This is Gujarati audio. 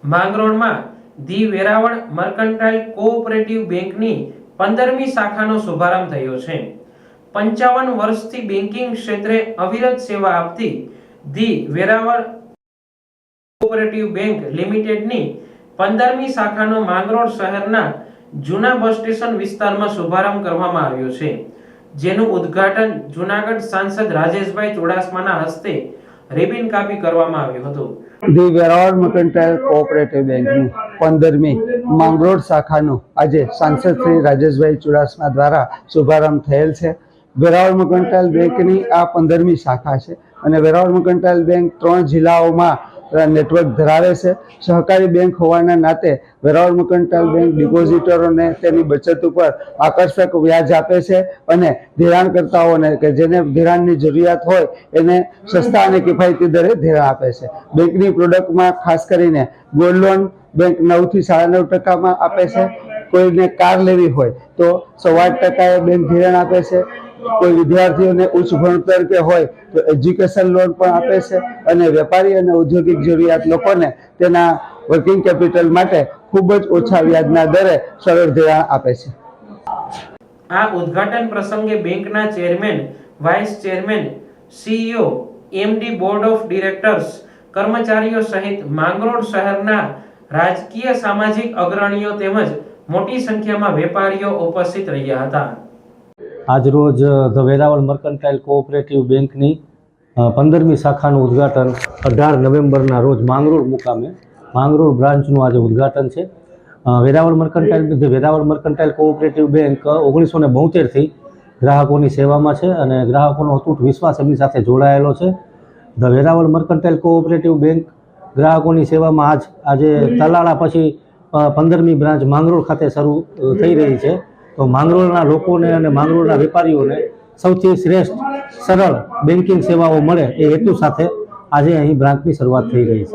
માંગરોળમાં ધી વેરાવળ મર્કન્ટાઇલ કોઓપરેટિવ બેંકની 15મી શાખાનો શુભારંભ થયો છે। 55 વર્ષથી બેન્કિંગ ક્ષેત્રે અવિરત સેવા આપતી ધી વેરાવળ કોઓપરેટિવ બેંક લિમિટેડની 15મી શાખાનો માંગરોળ શહેરના જૂના બસ સ્ટેશન વિસ્તારમાં શુભારંભ કરવામાં આવ્યો છે, જેનું ઉદ્ઘાટન જૂનાગઢ સાંસદ રાજેશભાઈ ચુડાસમાના હસ્તે રિબિન કાપી કરવામાં આવ્યું હતું। ધી વેરાવળ મર્કન્ટાઇલ કોઓપરેટિવ બેંકની 15મી માંગરોળ શાખાનો આજે સાંસદ શ્રી રાજેશભાઈ ચુડાસમા દ્વારા શુભારંભ થયેલ છે। વેરાવળ મર્કન્ટાઇલ બેંકની આ 15મી શાખા છે અને વેરાવળ મર્કન્ટાઇલ બેંક 3 જિલ્લાઓમાં નેટવર્ક ધરાવે છે। સહકારી બેંક હોવાના નાતે વેરાવળ મર્કન્ટાઇલ બેંક ડિપોઝિટરોને તેની બચત ઉપર આકર્ષક વ્યાજ આપે છે અને ધિરાણકર્તાઓને કે જેને ધિરાણની જરૂરિયાત હોય એને સસ્તા અને કિફાયતી દરે ધિરાણ આપે છે। બેંકની પ્રોડક્ટમાં ખાસ કરીને ગોલ્ડ લોન બેંક 9 થી 9.5% આપે છે। કોઈને કાર લેવી હોય તો 8.25% બેંક ધિરાણ આપે છે। કોઈ વિદ્યાર્થીઓને ઉચ્ચ ભણતર કે હોય તો એજ્યુકેશન લોન પણ આપે છે અને વેપારી અને ઔદ્યોગિક જરૂરિયાત લોકોને તેના વર્કિંગ કેપિટલ માટે ખૂબ જ ઓછા વ્યાજના દરે સરળ ધિરાણ આપે છે। આ ઉદ્ઘાટન પ્રસંગે બેંકના chairman, vice chairman, CEO, MD, board of directors, કર્મચારીઓ સહિત માંગરોળ શહેરના રાજકીય સામાજિક અગ્રણીઓ તેમજ મોટી સંખ્યામાં વેપારીઓ ઉપસ્થિત રહ્યા હતા। આજરોજ ધ વેરાવળ મર્કન્ટાઇલ કોઓપરેટિવ બેંકની 15મી શાખાનું ઉદ્ઘાટન 18 નવેમ્બરના રોજ માંગરોળ મુકામે માંગરોળ બ્રાન્ચનું આજે ઉદ્ઘાટન છે। વેરાવળ મર્કન્ટાઇલ કોઓપરેટિવ બેંક 1972થી ગ્રાહકોની સેવામાં છે અને ગ્રાહકોનો અતૂટ વિશ્વાસ એમની સાથે જોડાયેલો છે। The Veraval mercantile cooperative bank ગ્રાહકોની સેવામાં આજે તલાળા પછી 15મી બ્રાન્ચ માંગરોળ ખાતે શરૂ થઈ રહી છે। તો માંગરોળના લોકોને અને માંગરોળના વેપારીઓને સૌથી શ્રેષ્ઠ સરળ બેન્કિંગ સેવાઓ મળે એ હેતુ સાથે આજે અહીં બ્રાન્ચની શરૂઆત થઈ રહી છે।